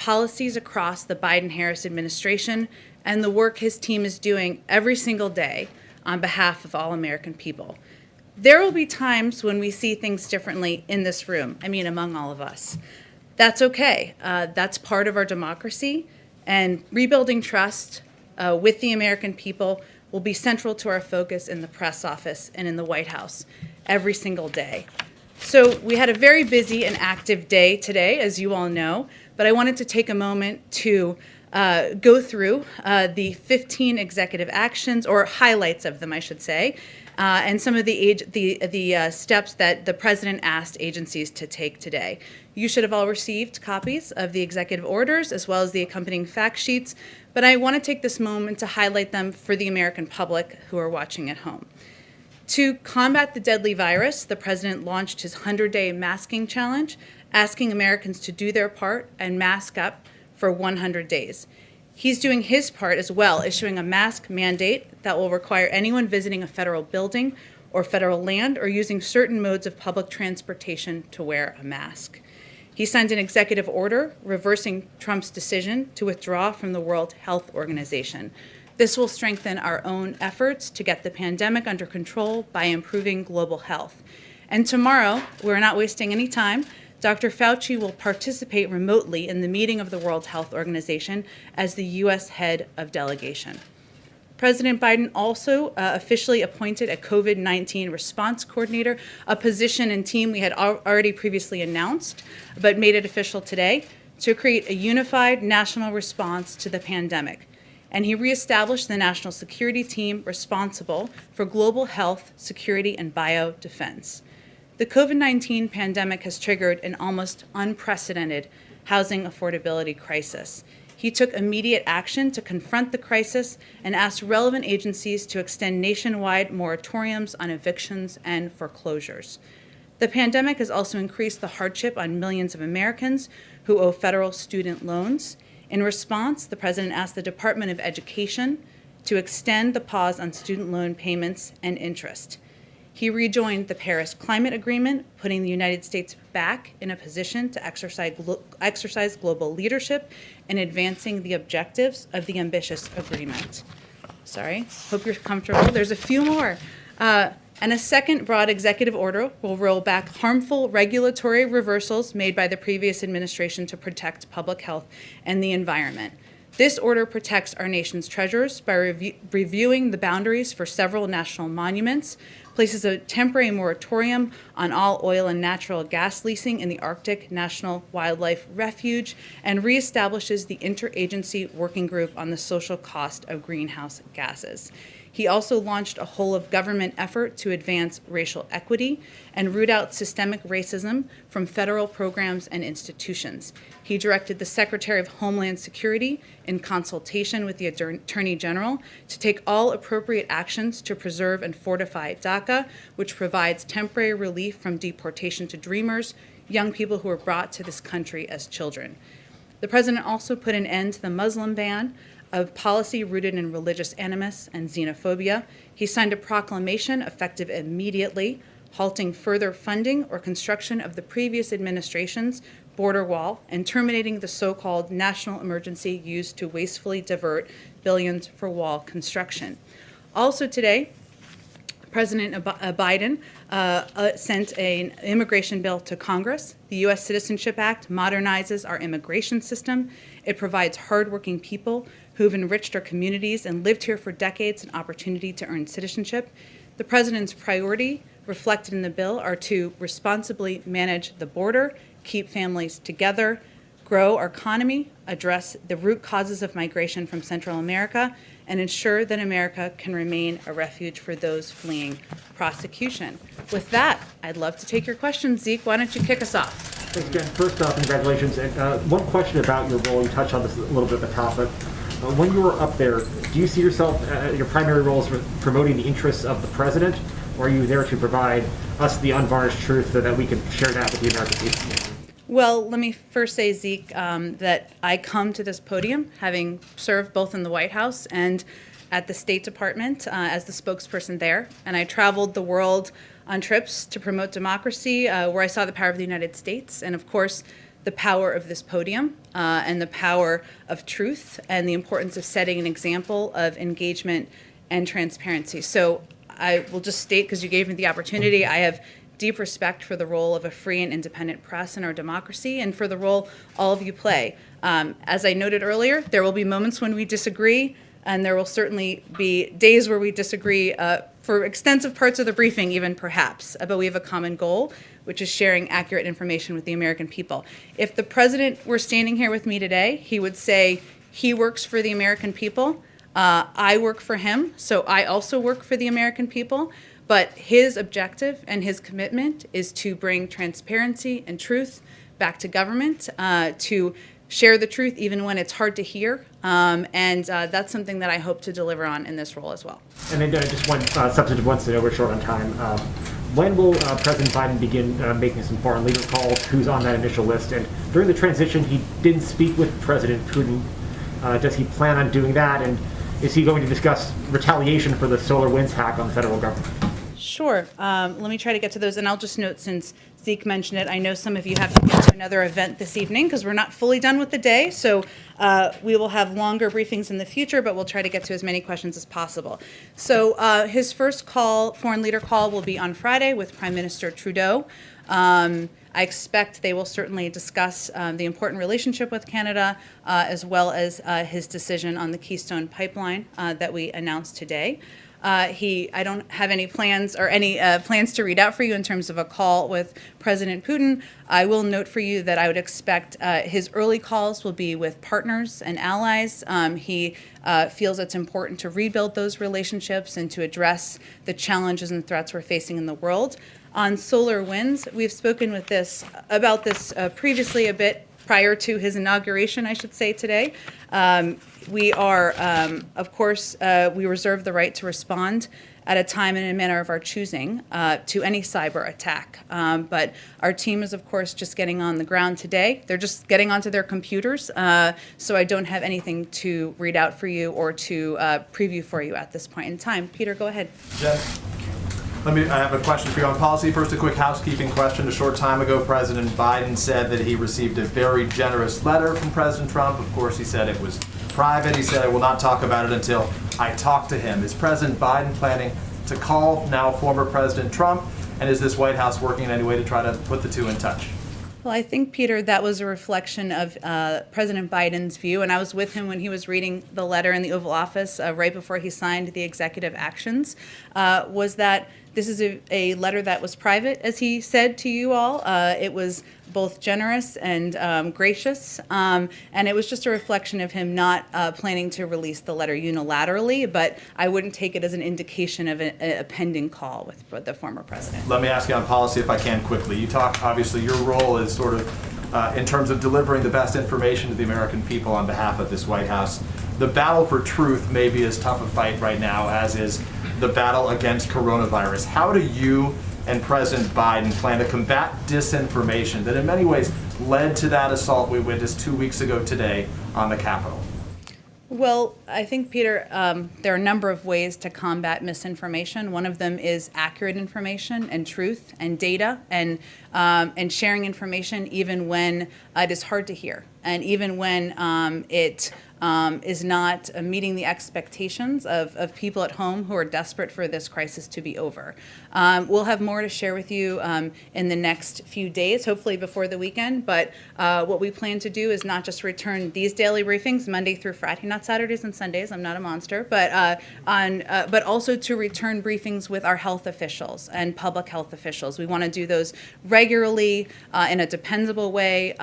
policies across the Biden-Harris administration and the work his team is doing every single day on behalf of all American people. There will be times when we see things differently in this room, among all of us. That's okay. That's part of our democracy, and rebuilding trust with the American people will be central to our focus in the press office and in the White House every single day. So we had a very busy and active day today, as you all know, but I wanted to take a moment to go through the 15 executive actions, or highlights of them, I should say, and some of the steps that the President asked agencies to take today. You should have all received copies of the executive orders as well as the accompanying fact sheets, but I want to take this moment to highlight them for the American public who are watching at home. To combat the deadly virus, the President launched his 100-day masking challenge, asking Americans to do their part and mask up for 100 days. He's doing his part as well, issuing a mask mandate that will require anyone visiting a federal building or federal land or using certain modes of public transportation to wear a mask. He signed an executive order reversing Trump's decision to withdraw from the World Health Organization. This will strengthen our own efforts to get the pandemic under control by improving global health. And tomorrow, we're not wasting any time, Dr. Fauci will participate remotely in the meeting of the World Health Organization as the U.S. head of delegation. President Biden also officially appointed a COVID-19 response coordinator, a position and team we had already previously announced, but made it official today, to create a unified national response to the pandemic. And he reestablished the national security team responsible for global health, security, and biodefense. The COVID-19 pandemic has triggered an almost unprecedented housing affordability crisis. He took immediate action to confront the crisis and asked relevant agencies to extend nationwide moratoriums on evictions and foreclosures. The pandemic has also increased the hardship on millions of Americans who owe federal student loans. In response, the President asked the Department of Education to extend the pause on student loan payments and interest. He rejoined the Paris Climate Agreement, putting the United States back in a position to exercise global leadership in advancing the objectives of the ambitious agreement. Sorry, hope you're comfortable. There's a few more. And a second broad executive order will roll back harmful regulatory reversals made by the previous administration to protect public health and the environment. This order protects our nation's treasures by reviewing the boundaries for several national monuments, places a temporary moratorium on all oil and natural gas leasing in the Arctic National Wildlife Refuge, and reestablishes the interagency working group on the social cost of greenhouse gases. He also launched a whole-of-government effort to advance racial equity and root out systemic racism from federal programs and institutions. He directed the Secretary of Homeland Security, in consultation with the Attorney General, to take all appropriate actions to preserve and fortify DACA, which provides temporary relief from deportation to Dreamers, young people who were brought to this country as children. The President also put an end to the Muslim ban of policy rooted in religious animus and xenophobia. He signed a proclamation effective immediately, halting further funding or construction of the previous administration's border wall and terminating the so-called national emergency used to wastefully divert billions for wall construction. Also today, President Biden sent an immigration bill to Congress. The U.S. Citizenship Act modernizes our immigration system. It provides hardworking people who've enriched our communities and lived here for decades an opportunity to earn citizenship. The President's priority reflected in the bill are to responsibly manage the border, keep families together, grow our economy, address the root causes of migration from Central America, and ensure that America can remain a refuge for those fleeing prosecution. With that, I'd love to take your questions. Zeke, why don't you kick us off? Thanks, Jen. First off, congratulations. And one question about your role. You touched on this a little bit at the top, but when you were up there, do you see yourself, your primary role is promoting the interests of the President, or are you there to provide us the unvarnished truth so that we can share that with the American people? Well, let me first say, Zeke, that I come to this podium having served both in the White House and at the State Department as the spokesperson there. And I traveled the world on trips to promote democracy, where I saw the power of the United States. And of course, the power of this podium and the power of truth and the importance of setting an example of engagement and transparency. So I will just state, because you gave me the opportunity, I have deep respect for the role of a free and independent press in our democracy and for the role all of you play. As I noted earlier, there will be moments when we disagree, and there will certainly be days where we disagree for extensive parts of the briefing even perhaps, but we have a common goal, which is sharing accurate information with the American people. If the president were standing here with me today, he would say he works for the American people. I work for him, so I also work for the American people. But his objective and his commitment is to bring transparency and truth back to government, to share the truth even when it's hard to hear. And that's something that I hope to deliver on in this role as well. And then just one substantive one, so we're short on time. When will President Biden begin making some foreign leader calls? Who's on that initial list? And during the transition, he didn't speak with President Putin. Does he plan on doing that? And is he going to discuss retaliation for the SolarWinds hack on the federal government? Sure. Let me try to get to those. And I'll just note, since Zeke mentioned it, I know some of you have to get to another event this evening because we're not fully done with the day. So we will have longer briefings in the future, but we'll try to get to as many questions as possible. So his first call, foreign leader call, will be on Friday with Prime Minister Trudeau. I expect they will certainly discuss the important relationship with Canada, as well as his decision on the Keystone Pipeline that we announced today. I don't have any plans or any plans to read out for you in terms of a call with President Putin. I will note for you that I would expect his early calls will be with partners and allies. He feels it's important to rebuild those relationships and to address the challenges and threats we're facing in the world. On SolarWinds, we've spoken about this previously a bit prior to his inauguration, I should say, today. We are, of course, we reserve the right to respond at a time and a manner of our choosing to any cyber attack. But our team is, of course, just getting on the ground today. They're just getting onto their computers, so I don't have anything to read out for you or to preview for you at this point in time. Peter, go ahead. Jen, I have a question for you on policy. First, a quick housekeeping question. A short time ago, President Biden said that he received a very generous letter from President Trump. Of course, he said it was private. He said, I will not talk about it until I talk to him. Is President Biden planning to call now former President Trump? And is this White House working in any way to try to put the two in touch? Well, I think, Peter, that was a reflection of President Biden's view, and I was with him when he was reading the letter in the Oval Office right before he signed the executive actions, was that this is a letter that was private, as he said to you all. It was both generous and gracious, and it was just a reflection of him not planning to release the letter unilaterally, but I wouldn't take it as an indication of a pending call with the former president. Let me ask you on policy, if I can, quickly. You talk, obviously, your role is sort of in terms of delivering the best information to the American people on behalf of this White House. The battle for truth may be as tough a fight right now as is the battle against coronavirus. How do you and President Biden plan to combat disinformation that in many ways led to that assault we witnessed 2 weeks ago today on the Capitol? Well, I think, Peter, there are a number of ways to combat misinformation. One of them is accurate information and truth and data and sharing information even when it is hard to hear and even when it is not meeting the expectations of people at home who are desperate for this crisis to be over. We'll have more to share with you in the next few days, hopefully before the weekend, but what we plan to do is not just return these daily briefings Monday through Friday, not Saturdays and Sundays, I'm not a monster, but also to return briefings with our health officials and public health officials. We want to do those regularly in a dependable way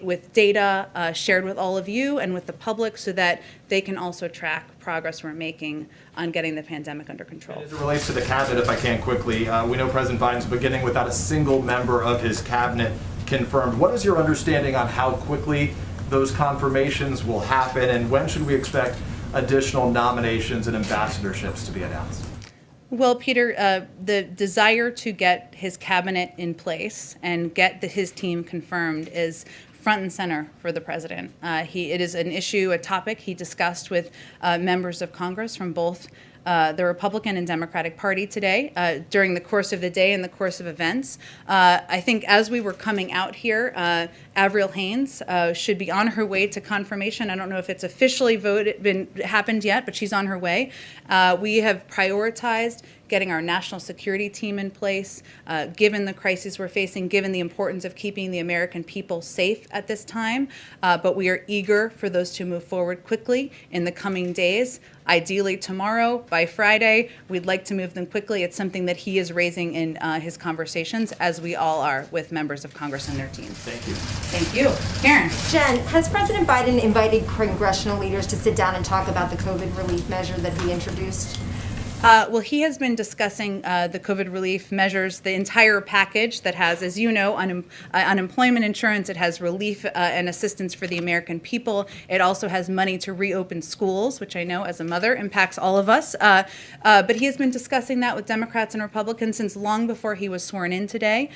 with data shared with all of you and with the public, so that they can also track progress we're making on getting the pandemic under control. As it relates to the cabinet, if I can quickly, we know President Biden's beginning without a single member of his cabinet confirmed. What is your understanding on how quickly those confirmations will happen, and when should we expect additional nominations and ambassadorships to be announced? Well, Peter, the desire to get his cabinet in place and get his team confirmed is front and center for the president. It is an issue, a topic he discussed with members of Congress from both the Republican and Democratic Party today during the course of the day and the course of events. I think as we were coming out here, Avril Haines should be on her way to confirmation. I don't know if it's officially happened yet, but she's on her way. We have prioritized getting our national security team in place, given the crises we're facing, given the importance of keeping the American people safe at this time. But we are eager for those to move forward quickly in the coming days. Ideally tomorrow, by Friday, we'd like to move them quickly. It's something that he is raising in his conversations, as we all are with members of Congress and their teams. Thank you. Thank you. Karen. Jen, has President Biden invited congressional leaders to sit down and talk about the COVID relief measure that he introduced? Well, he has been discussing the COVID relief measures, the entire package that has, as you know, unemployment insurance. It has relief and assistance for the American people. It also has money to reopen schools, which I know as a mother impacts all of us. But he has been discussing that with Democrats and Republicans since long before he was sworn in today.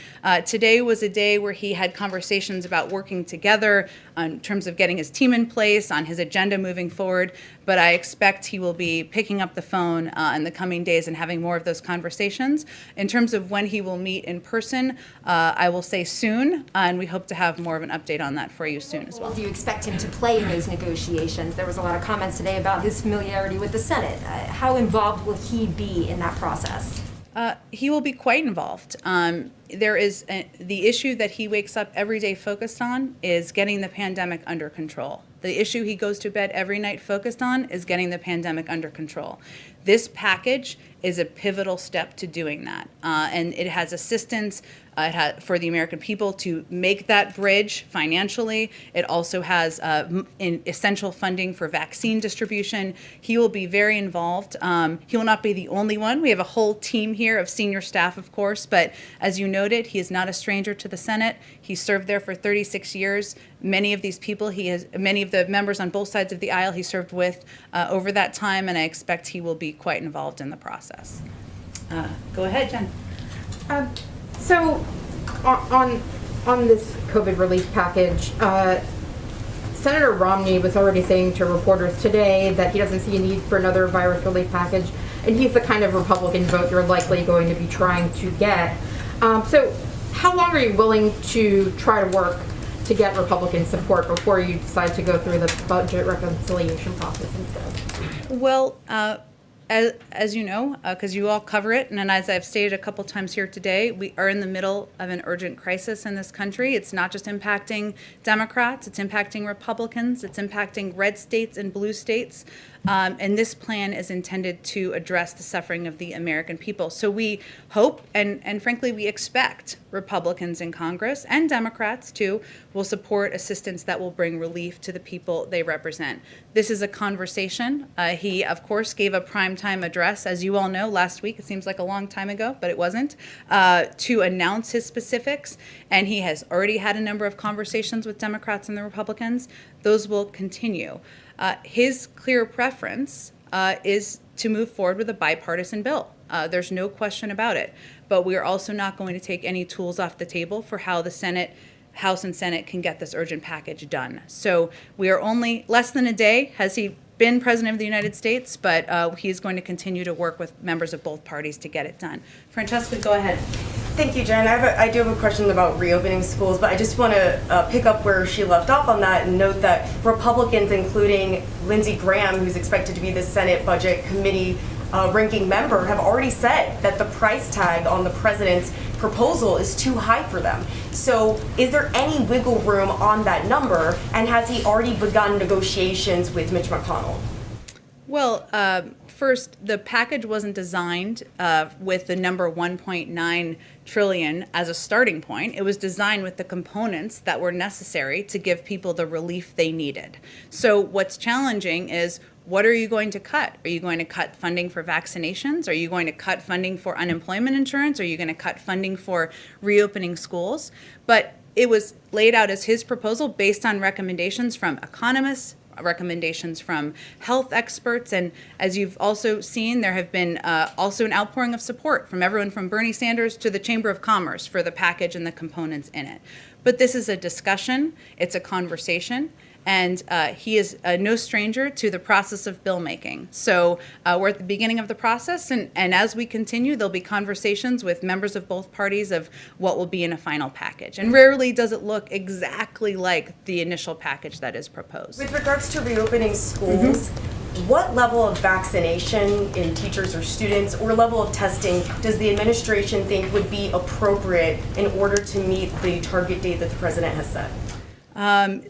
Today was a day where he had conversations about working together in terms of getting his team in place, on his agenda moving forward. But I expect he will be picking up the phone in the coming days and having more of those conversations. In terms of when he will meet in person, I will say soon, and we hope to have more of an update on that for you soon as well. Do you expect him to play in those negotiations? There was a lot of comments today about his familiarity with the Senate. How involved will he be in that process? He will be quite involved. There is the issue that he wakes up every day focused on is getting the pandemic under control. The issue he goes to bed every night focused on is getting the pandemic under control. This package is a pivotal step to doing that. And it has assistance for the American people to make that bridge financially. It also has essential funding for vaccine distribution. He will be very involved. He will not be the only one. We have a whole team here of senior staff, of course, but as you noted, he is not a stranger to the Senate. He served there for 36 years. Many of these people, many of the members on both sides of the aisle he served with over that time, and I expect he will be quite involved in the process. Go ahead, Jen. So, on this COVID relief package, Senator Romney was already saying to reporters today that he doesn't see a need for another virus relief package, and he's the kind of Republican vote you're likely going to be trying to get. So, how long are you willing to try to work to get Republican support before you decide to go through the budget reconciliation process instead? Well, as you know, because you all cover it, and as I've stated a couple times here today, we are in the middle of an urgent crisis in this country. It's not just impacting Democrats, it's impacting Republicans, it's impacting red states and blue states. And this plan is intended to address the suffering of the American people. So we hope, and frankly, we expect Republicans in Congress and Democrats too will support assistance that will bring relief to the people they represent. This is a conversation. He, of course, gave a primetime address, as you all know, last week. It seems like a long time ago, but it wasn't, to announce his specifics. And he has already had a number of conversations with Democrats and the Republicans. Those will continue. His clear preference is to move forward with a bipartisan bill. There's no question about it. But we are also not going to take any tools off the table for how the Senate, House and Senate can get this urgent package done. So we are only less than a day has he been President of the United States, but he is going to continue to work with members of both parties to get it done. Francesca, go ahead. Thank you, Jen. I do have a question about reopening schools, but I just want to pick up where she left off on that and note that Republicans, including Lindsey Graham, who's expected to be the Senate Budget Committee ranking member, have already said that the price tag on the president's proposal is too high for them. So is there any wiggle room on that number, and has he already begun negotiations with Mitch McConnell? Well, first, the package wasn't designed with the number 1.9 trillion as a starting point. It was designed with the components that were necessary to give people the relief they needed. So what's challenging is, what are you going to cut? Are you going to cut funding for vaccinations? Are you going to cut funding for unemployment insurance? Are you going to cut funding for reopening schools? But it was laid out as his proposal based on recommendations from economists, recommendations from health experts, and as you've also seen, there have been also an outpouring of support from everyone from Bernie Sanders to the Chamber of Commerce for the package and the components in it. But this is a discussion, it's a conversation, and he is no stranger to the process of bill making. So we're at the beginning of the process, and as we continue, there'll be conversations with members of both parties of what will be in a final package. And rarely does it look exactly like the initial package that is proposed. With regards to reopening schools, what level of vaccination in teachers or students or level of testing does the administration think would be appropriate in order to meet the target date that the president has set?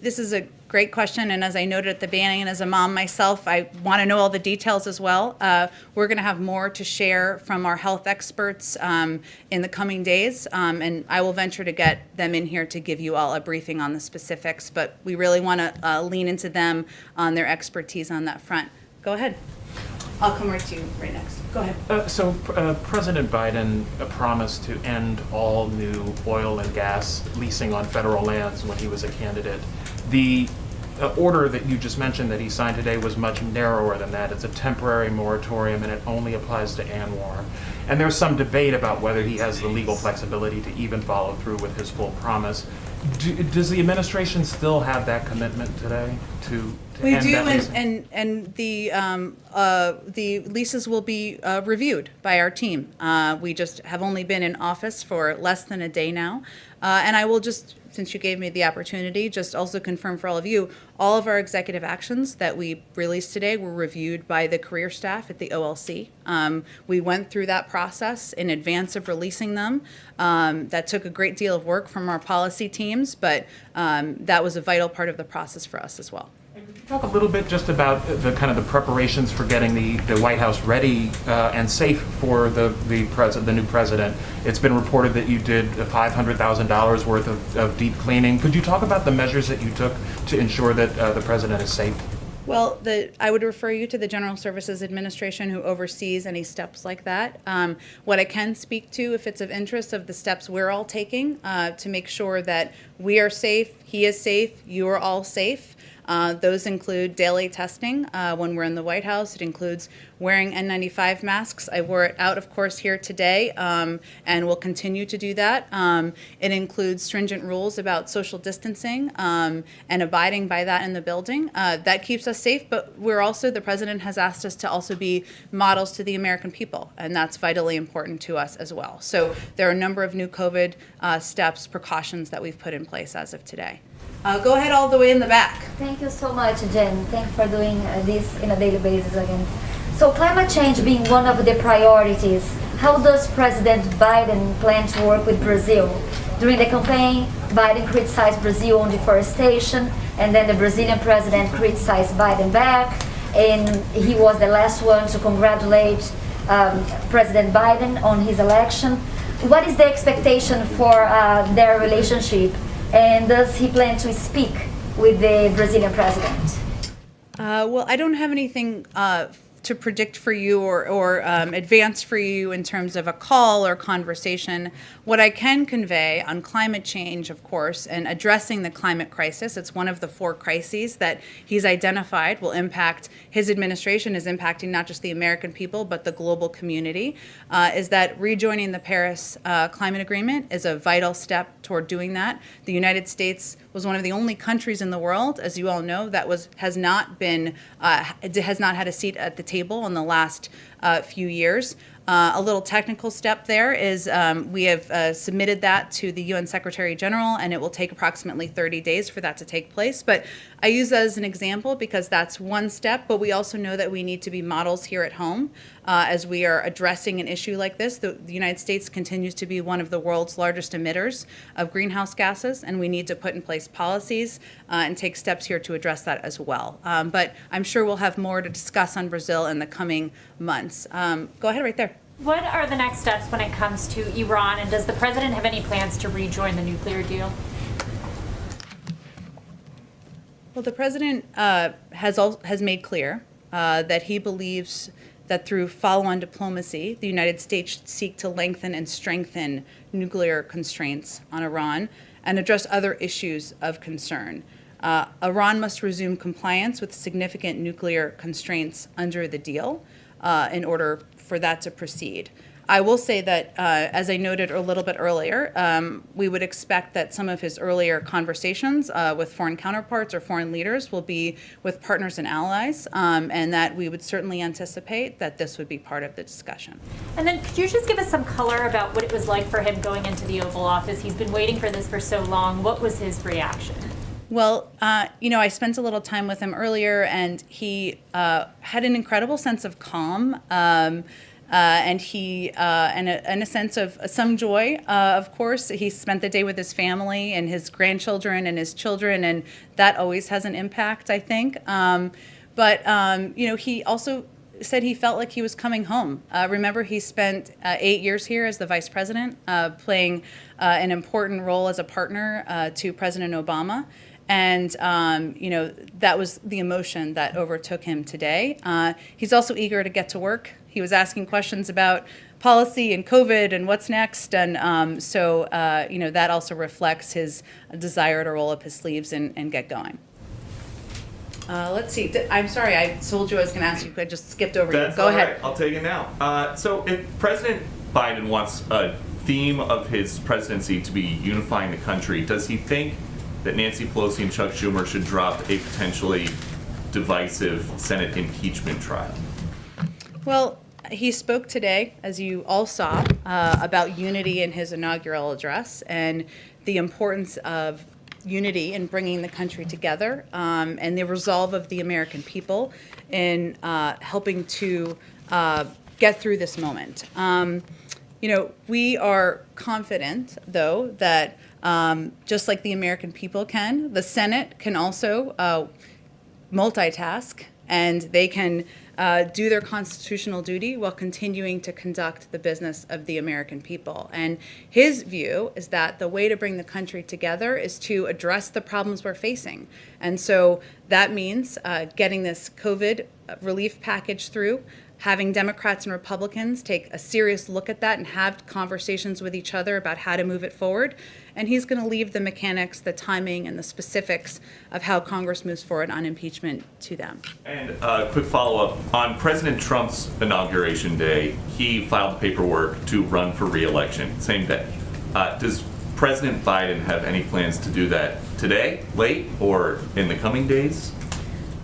This is a great question, and as I noted at the beginning, and as a mom myself, I want to know all the details as well. We're going to have more to share from our health experts in the coming days, and I will venture to get them in here to give you all a briefing on the specifics, but we really want to lean into them on their expertise on that front. Go ahead. I'll come right to you right next. Go ahead. So President Biden promised to end all new oil and gas leasing on federal lands when he was a candidate. The order that you just mentioned that he signed today was much narrower than that. It's a temporary moratorium, and it only applies to ANWR. And there's some debate about whether he has the legal flexibility to even follow through with his full promise. Does the administration still have that commitment today to We end do, that leasing? and the leases will be reviewed by our team. We just have only been in office for less than a day now, and I will just, since you gave me the opportunity, just also confirm for all of you, all of our executive actions that we released today were reviewed by the career staff at the OLC. We went through that process in advance of releasing them. That took a great deal of work from our policy teams, but that was a vital part of the process for us as well. Talk a little bit just about the kind of the preparations for getting the White House ready and safe for the new president. It's been reported that you did $500,000 worth of deep cleaning. Could you talk about the measures that you took to ensure that the president is safe? Well, I would refer you to the General Services Administration, who oversees any steps like that. What I can speak to, if it's of interest, of the steps we're all taking to make sure that we are safe, he is safe, you are all safe. Those include daily testing when we're in the White House. It includes wearing N95 masks. I wore it out, of course, here today, and will continue to do that. It includes stringent rules about social distancing and abiding by that in the building. That keeps us safe, but we're also, the president has asked us to also be models to the American people, and that's vitally important to us as well. So there are a number of new COVID steps, precautions that we've put in place as of today. Go ahead all the way in the back. Thank you so much, Jen. Thank you for doing this in a daily basis again. So climate change being one of the priorities, how does President Biden plan to work with Brazil? During the campaign, Biden criticized Brazil on deforestation, and then the Brazilian president criticized Biden back, and he was the last one to congratulate President Biden on his election. What is the expectation for their relationship? And does he plan to speak with the Brazilian president? Well, I don't have anything to predict for you or advance for you in terms of a call or conversation. What I can convey on climate change, of course, and addressing the climate crisis, it's one of the 4 crises that he's identified will impact his administration, is impacting not just the American people, but the global community, is that rejoining the Paris Climate Agreement is a vital step toward doing that. The United States was one of the only countries in the world, as you all know, that has not had a seat at the table in the last few years. A little technical step there is we have submitted that to the UN Secretary General, and it will take approximately 30 days for that to take place. But I use that as an example because that's one step, but we also know that we need to be models here at home as we are addressing an issue like this. The United States continues to be one of the world's largest emitters of greenhouse gases, and we need to put in place policies and take steps here to address that as well. But I'm sure we'll have more to discuss on Brazil in the coming months. Go ahead right there. What are the next steps when it comes to Iran, and does the president have any plans to rejoin the nuclear deal? Well, the president has made clear that he believes that through follow-on diplomacy, the United States should seek to lengthen and strengthen nuclear constraints on Iran and address other issues of concern. Iran must resume compliance with significant nuclear constraints under the deal in order for that to proceed. I will say that, as I noted a little bit earlier, we would expect that some of his earlier conversations with foreign counterparts or foreign leaders will be with partners and allies, and that we would certainly anticipate that this would be part of the discussion. And then could you just give us some color about what it was like for him going into the Oval Office? He's been waiting for this for so long. What was his reaction? Well, I spent a little time with him earlier, and he had an incredible sense of calm. And a sense of some joy, of course. He spent the day with his family and his grandchildren and his children, and that always has an impact, I think. He also said he felt like he was coming home. Remember, he spent 8 years here as the vice president, playing an important role as a partner to President Obama. And, that was the emotion that overtook him today. He's also eager to get to work. He was asking questions about policy and COVID and what's next. And that also reflects his desire to roll up his sleeves and get going. Let's see. I'm sorry, I told you I was going to ask you. I just skipped over you. Go ahead. Right. I'll take it now. So if President Biden wants a theme of his presidency to be unifying the country, does he think that Nancy Pelosi and Chuck Schumer should drop a potentially divisive Senate impeachment trial? Well, he spoke today, as you all saw, about unity in his inaugural address and the importance of unity in bringing the country together, and the resolve of the American people in helping to get through this moment. We are confident, though, that just like the American people can, the Senate can also multitask, and they can do their constitutional duty while continuing to conduct the business of the American people. And his view is that the way to bring the country together is to address the problems we're facing. And so that means getting this COVID relief package through, having Democrats and Republicans take a serious look at that and have conversations with each other about how to move it forward. And he's going to leave the mechanics, the timing, and the specifics of how Congress moves forward on impeachment to them. And a quick follow-up. On President Trump's inauguration day, he filed the paperwork to run for re-election, same day. Does President Biden have any plans to do that today, late, or in the coming days?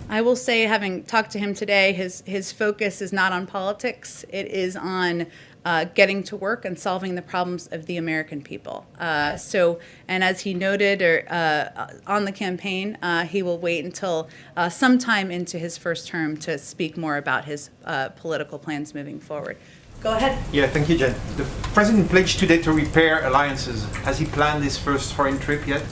I will say, having talked to him today, his focus is not on politics. It is on getting to work and solving the problems of the American people. And as he noted on the campaign, he will wait until sometime into his first term to speak more about his political plans moving forward. Go ahead. Yeah, thank you, Jen. The president pledged today to repair alliances. Has he planned his first foreign trip yet?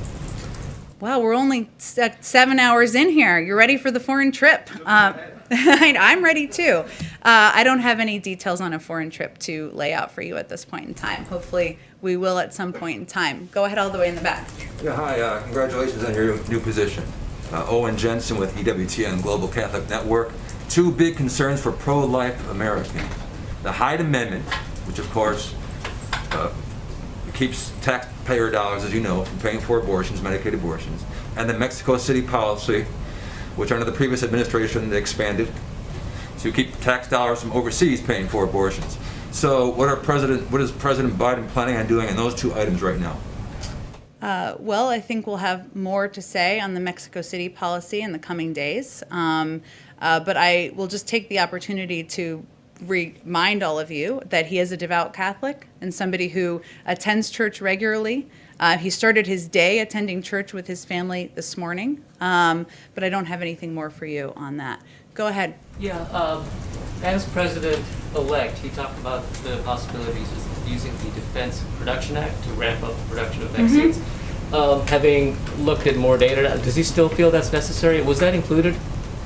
Well, we're only 7 hours in here. You're ready for the foreign trip. I'm ready too. I don't have any details on a foreign trip to lay out for you at this point in time. Hopefully we will at some point in time. Go ahead all the way in the back. Yeah, hi, congratulations on your new position. Owen Jensen with EWTN Global Catholic Network. Two big concerns for pro-life Americans. The Hyde Amendment, which of course keeps taxpayer dollars, as you know, from paying for abortions, Medicaid abortions, and the Mexico City policy, which under the previous administration they expanded to keep tax dollars from overseas paying for abortions. So what is President Biden planning on doing on those two items right now? Well, I think we'll have more to say on the Mexico City policy in the coming days. But I will just take the opportunity to remind all of you that he is a devout Catholic and somebody who attends church regularly. He started his day attending church with his family this morning, but I don't have anything more for you on that. Go ahead. Yeah, as president-elect, he talked about the possibilities of using the Defense Production Act to ramp up the production of vaccines. Having looked at more data, does he still feel that's necessary? Was that included,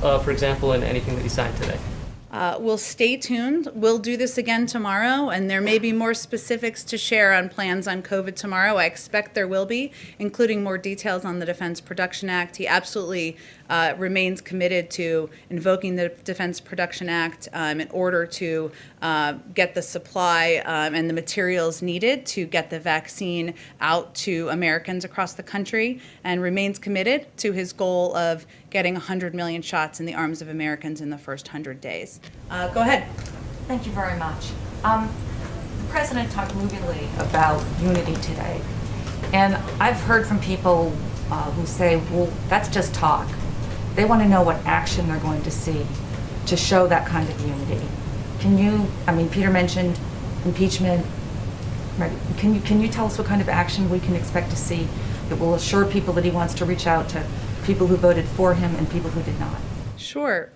for example, in anything that he signed today? We'll stay tuned. We'll do this again tomorrow, and there may be more specifics to share on plans on COVID tomorrow. I expect there will be, including more details on the Defense Production Act. He absolutely remains committed to invoking the Defense Production Act in order to get the supply and the materials needed to get the vaccine out to Americans across the country, and remains committed to his goal of getting 100 million shots in the arms of Americans in the first 100 days. Go ahead. Thank you very much. president talked movingly about unity today. And I've heard from people who say, well, that's just talk. They want to know what action they're going to see to show that kind of unity. Can you, I mean, Peter mentioned impeachment. Right. Can you tell us what kind of action we can expect to see that will assure people that he wants to reach out to people who voted for him and people who did not? Sure.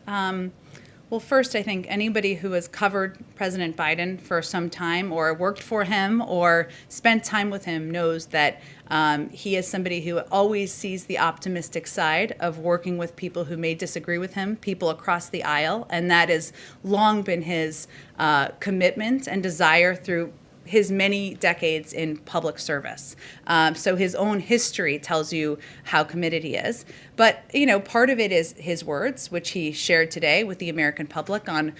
Well, first, I think anybody who has covered President Biden for some time or worked for him or spent time with him knows that he is somebody who always sees the optimistic side of working with people who may disagree with him, people across the aisle, and that has long been his commitment and desire through his many decades in public service. So his own history tells you how committed he is. But, you know, part of it is his words, which he shared today with the American public on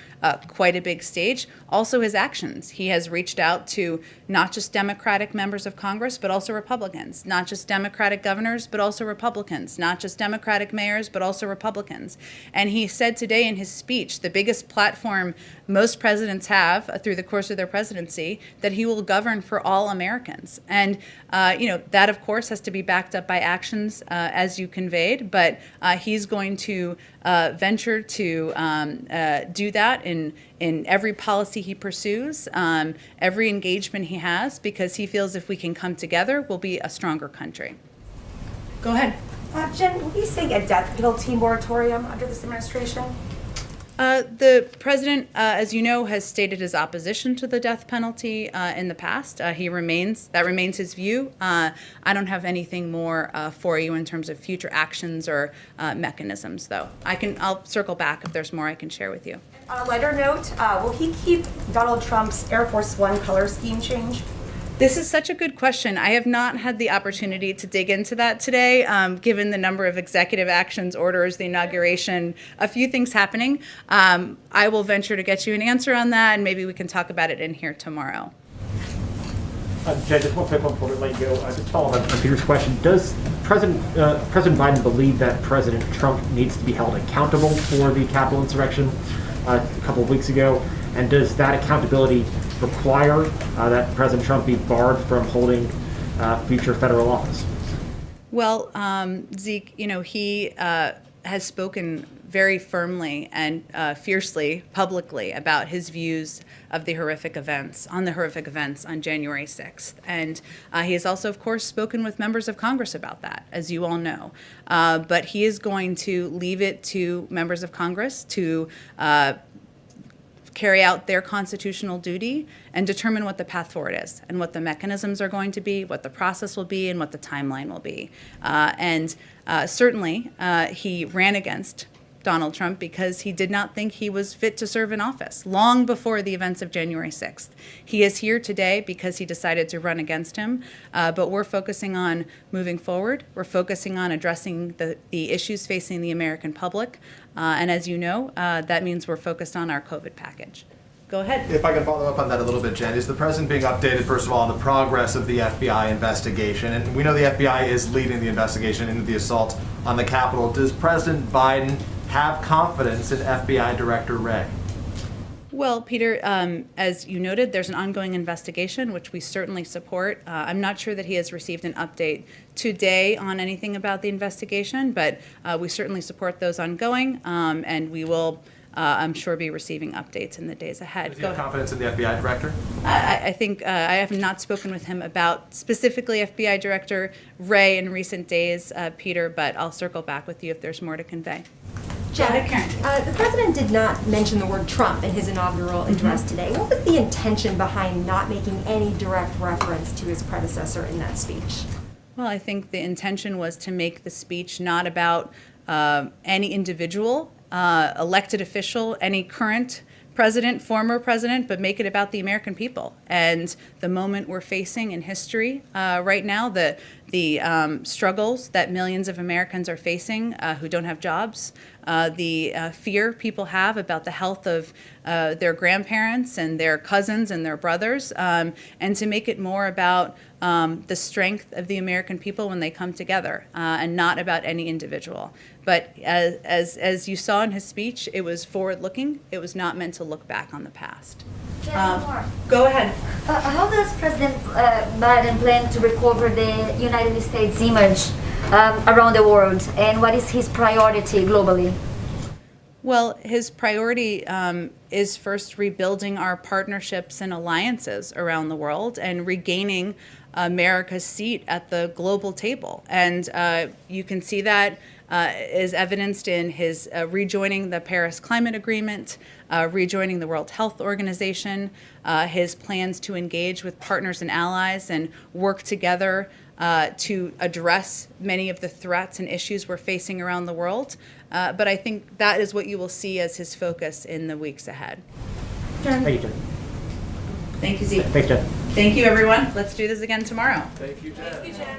quite a big stage. Also his actions. He has reached out to not just Democratic members of Congress, but also Republicans. Not just Democratic governors, but also Republicans. Not just Democratic mayors, but also Republicans. And he said today in his speech, the biggest platform most presidents have through the course of their presidency, that he will govern for all Americans. And, you know, that, of course, has to be backed up by actions, as you conveyed. But he's going to venture to do that in every policy he pursues, every engagement he has, because he feels if we can come together, we'll be a stronger country. Go ahead. Jen, will you say a death penalty moratorium under this administration? The president, as you know, has stated his opposition to the death penalty in the past. That remains his view. I don't have anything more for you in terms of future actions or mechanisms, though. I'll circle back if there's more I can share with you. On a lighter note, will he keep Donald Trump's Air Force One color scheme change? This is such a good question. I have not had the opportunity to dig into that today, given the number of executive actions, orders, the inauguration, a few things happening. I will venture to get you an answer on that, and maybe we can talk about it in here tomorrow. Jen, just one quick one before we let you go. Just follow up on Peter's question. Does President Biden believe that President Trump needs to be held accountable for the Capitol insurrection a couple of weeks ago? And does that accountability require that President Trump be barred from holding future federal office? Well, Zeke, you know, he has spoken very firmly and fiercely publicly about his views of the horrific events on January 6th. And he has also, of course, spoken with members of Congress about that, as you all know. But he is going to leave it to members of Congress to carry out their constitutional duty and determine what the path forward is and what the mechanisms are going to be, what the process will be, and what the timeline will be. Certainly, he ran against Donald Trump because he did not think he was fit to serve in office long before the events of January 6th. He is here today because he decided to run against him, but we're focusing on moving forward. We're focusing on addressing the issues facing the American public, and as you know, that means we're focused on our COVID package. Go ahead. If I can follow up on that a little bit, Jen, is the president being updated, first of all, on the progress of the FBI investigation? And we know the FBI is leading the investigation into the assault on the Capitol. Does President Biden have confidence in FBI Director Wray? Well, Peter, as you noted, there's an ongoing investigation, which we certainly support. I'm not sure that he has received an update today on anything about the investigation, but we certainly support those ongoing, and we will, I'm sure, be receiving updates in the days ahead. Does he have confidence in the FBI Director? I think I have not spoken with him about specifically FBI Director Wray in recent days, Peter, but I'll circle back with you if there's more to convey. Jen, the president did not mention the word Trump in his inaugural address today. What was the intention behind not making any direct reference to his predecessor in that speech? Well, I think the intention was to make the speech not about any individual, elected official, any current president, former president, but make it about the American people and the moment we're facing in history right now, the struggles that millions of Americans are facing who don't have jobs, the fear people have about the health of their grandparents and their cousins and their brothers, and to make it more about the strength of the American people when they come together, and not about any individual. But as you saw in his speech, it was forward-looking. It was not meant to look back on the past. Go ahead. How does President Biden plan to recover the United States image around the world, and what is his priority globally? Well, his priority is first rebuilding our partnerships and alliances around the world and regaining America's seat at the global table. And you can see that is evidenced in his rejoining the Paris Climate Agreement, rejoining the World Health Organization, his plans to engage with partners and allies and work together to address many of the threats and issues we're facing around the world. But I think that is what you will see as his focus in the weeks ahead. Thank you, Jen. Thank you, Zeke. Thanks, Jen. Thank you, everyone. Let's do this again tomorrow. Thank you, Jen. Thank you, Jen.